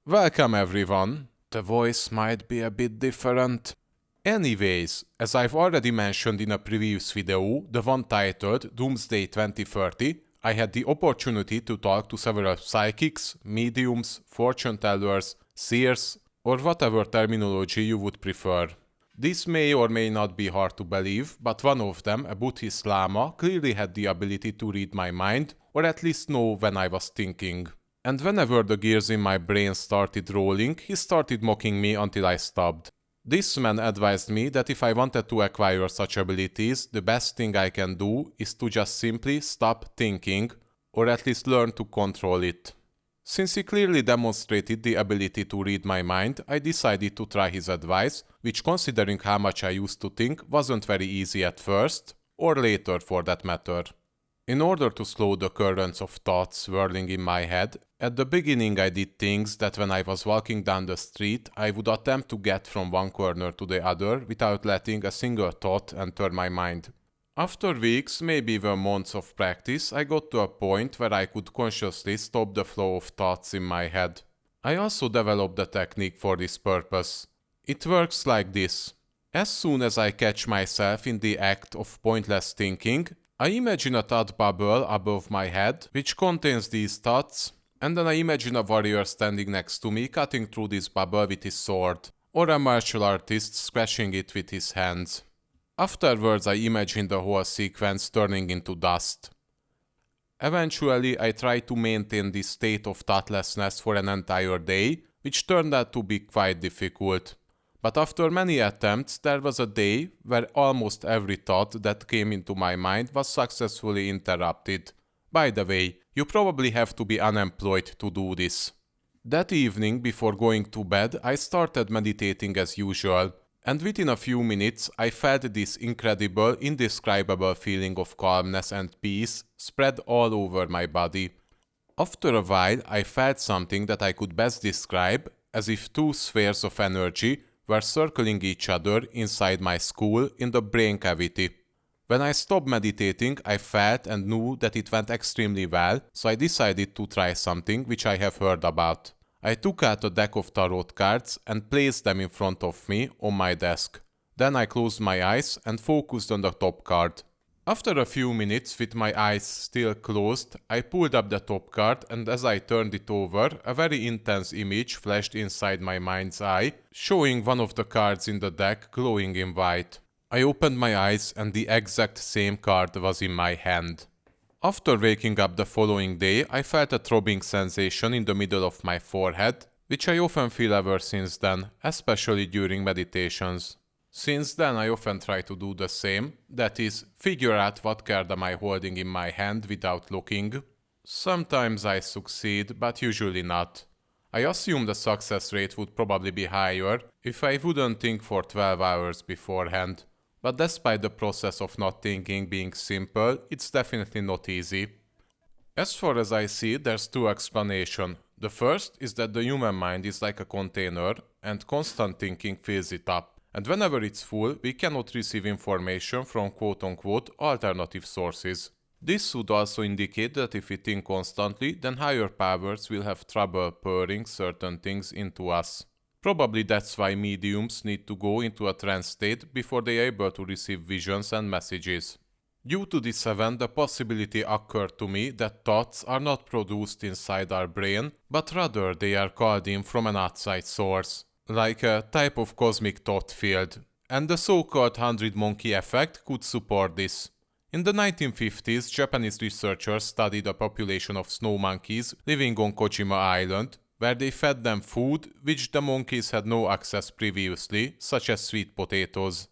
Welcome everyone. The voice might be a bit different. Anyways, as I've already mentioned in a previous video, the one titled Doomsday 2030, I had the opportunity to talk to several psychics, mediums, fortune tellers, seers, or whatever terminology you would prefer. This may or may not be hard to believe, but one of them, a Buddhist Lama, clearly had the ability to read my mind, or at least know when I was thinking. And whenever the gears in my brain started rolling, he started mocking me until I stopped. This man advised me that if I wanted to acquire such abilities, the best thing I can do is to just simply stop thinking, or at least learn to control it. Since he clearly demonstrated the ability to read my mind, I decided to try his advice, which, considering how much I used to think, wasn't very easy at first, or later for that matter. In order to slow the currents of thoughts swirling in my head, at the beginning I did things that when I was walking down the street I would attempt to get from one corner to the other without letting a single thought enter my mind. After weeks, maybe even months of practice, I got to a point where I could consciously stop the flow of thoughts in my head. I also developed a technique for this purpose. It works like this. As soon as I catch myself in the act of pointless thinking, I imagine a thought bubble above my head which contains these thoughts, and then I imagine a warrior standing next to me cutting through this bubble with his sword, or a martial artist squashing it with his hands. Afterwards I imagine the whole sequence turning into dust. Eventually I tried to maintain this state of thoughtlessness for an entire day, which turned out to be quite difficult. But after many attempts, there was a day where almost every thought that came into my mind was successfully interrupted. By the way, you probably have to be unemployed to do this. That evening, before going to bed, I started meditating as usual, and within a few minutes I felt this incredible, indescribable feeling of calmness and peace spread all over my body. After a while, I felt something that I could best describe as if two spheres of energy were circling each other inside my skull in the brain cavity. When I stopped meditating, I felt and knew that it went extremely well, so I decided to try something which I have heard about. I took out a deck of tarot cards and placed them in front of me on my desk. Then I closed my eyes and focused on the top card. After a few minutes, with my eyes still closed, I pulled up the top card, and as I turned it over, a very intense image flashed inside my mind's eye, showing one of the cards in the deck glowing in white. I opened my eyes and the exact same card was in my hand. After waking up the following day, I felt a throbbing sensation in the middle of my forehead, which I often feel ever since then, especially during meditations. Since then I often try to do the same, that is, figure out what card am I holding in my hand without looking. Sometimes I succeed, but usually not. I assume the success rate would probably be higher if I wouldn't think for 12 hours beforehand. But despite the process of not thinking being simple, it's definitely not easy. As far as I see, there's two explanations. The first is that the human mind is like a container, and constant thinking fills it up. And whenever it's full, we cannot receive information from quote-unquote alternative sources. This would also indicate that if we think constantly, then higher powers will have trouble pouring certain things into us. Probably that's why mediums need to go into a trance state before they are able to receive visions and messages. Due to this event, the possibility occurred to me that thoughts are not produced inside our brain, but rather they are called in from an outside source, like a type of cosmic thought field, and the so-called 100 monkey effect could support this. In the 1950s, Japanese researchers studied a population of snow monkeys living on Kojima Island, where they fed them food which the monkeys had no access previously, such as sweet potatoes.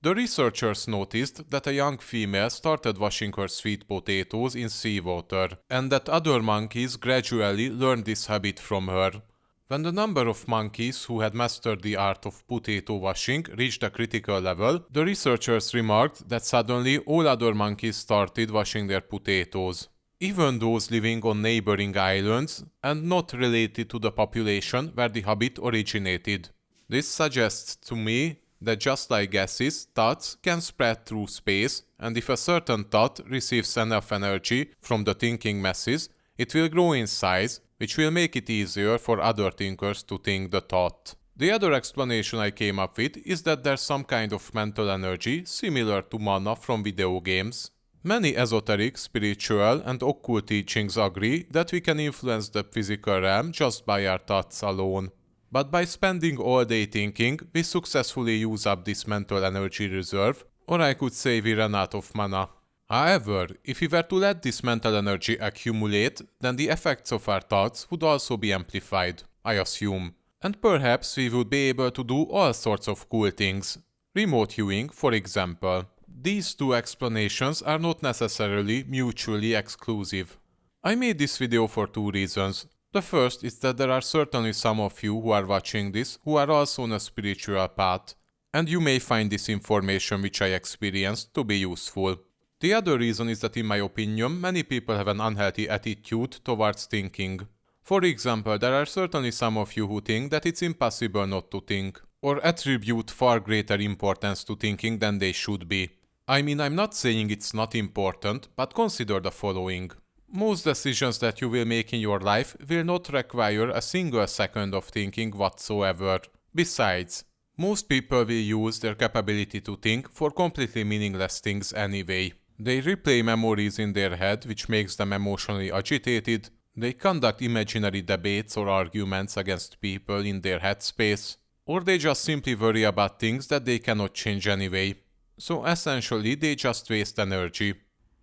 The researchers noticed that a young female started washing her sweet potatoes in seawater, and that other monkeys gradually learned this habit from her. When the number of monkeys who had mastered the art of potato washing reached a critical level, the researchers remarked that suddenly all other monkeys started washing their potatoes, even those living on neighboring islands and not related to the population where the habit originated. This suggests to me that just like gases, thoughts can spread through space, and if a certain thought receives enough energy from the thinking masses, it will grow in size which will make it easier for other thinkers to think the thought. The other explanation I came up with is that there's some kind of mental energy similar to mana from video games. Many esoteric, spiritual, and occult teachings agree that we can influence the physical realm just by our thoughts alone. But by spending all day thinking, we successfully use up this mental energy reserve, or I could say we run out of mana. However, if we were to let this mental energy accumulate, then the effects of our thoughts would also be amplified, I assume. And perhaps we would be able to do all sorts of cool things. Remote viewing, for example. These two explanations are not necessarily mutually exclusive. I made this video for two reasons. The first is that there are certainly some of you who are watching this who are also on a spiritual path, and you may find this information which I experienced to be useful. The other reason is that in my opinion, many people have an unhealthy attitude towards thinking. For example, there are certainly some of you who think that it's impossible not to think, or attribute far greater importance to thinking than they should be. I mean, I'm not saying it's not important, but consider the following. Most decisions that you will make in your life will not require a single second of thinking whatsoever. Besides, most people will use their capability to think for completely meaningless things anyway. They replay memories in their head which makes them emotionally agitated. They conduct imaginary debates or arguments against people in their headspace, or they just simply worry about things that they cannot change anyway. So essentially, they just waste energy.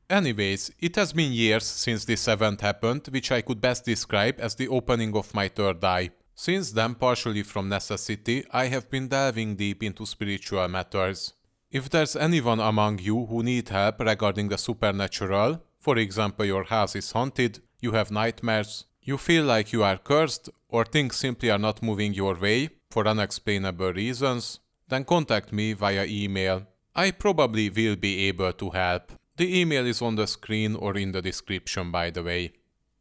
Anyways, it has been years since this event happened, which I could best describe as the opening of my third eye. Since then, partially from necessity, I have been delving deep into spiritual matters. If there's anyone among you who need help regarding the supernatural, for example your house is haunted, you have nightmares, you feel like you are cursed, or things simply are not moving your way for unexplainable reasons, then contact me via email. I probably will be able to help. The email is on the screen or in the description, by the way.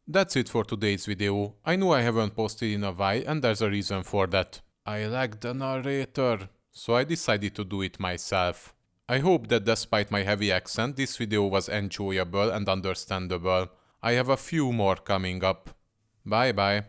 That's it for today's video. I know I haven't posted in a while and there's a reason for that. I lack the narrator, so I decided to do it myself. I hope that despite my heavy accent, this video was enjoyable and understandable. I have a few more coming up. Bye bye.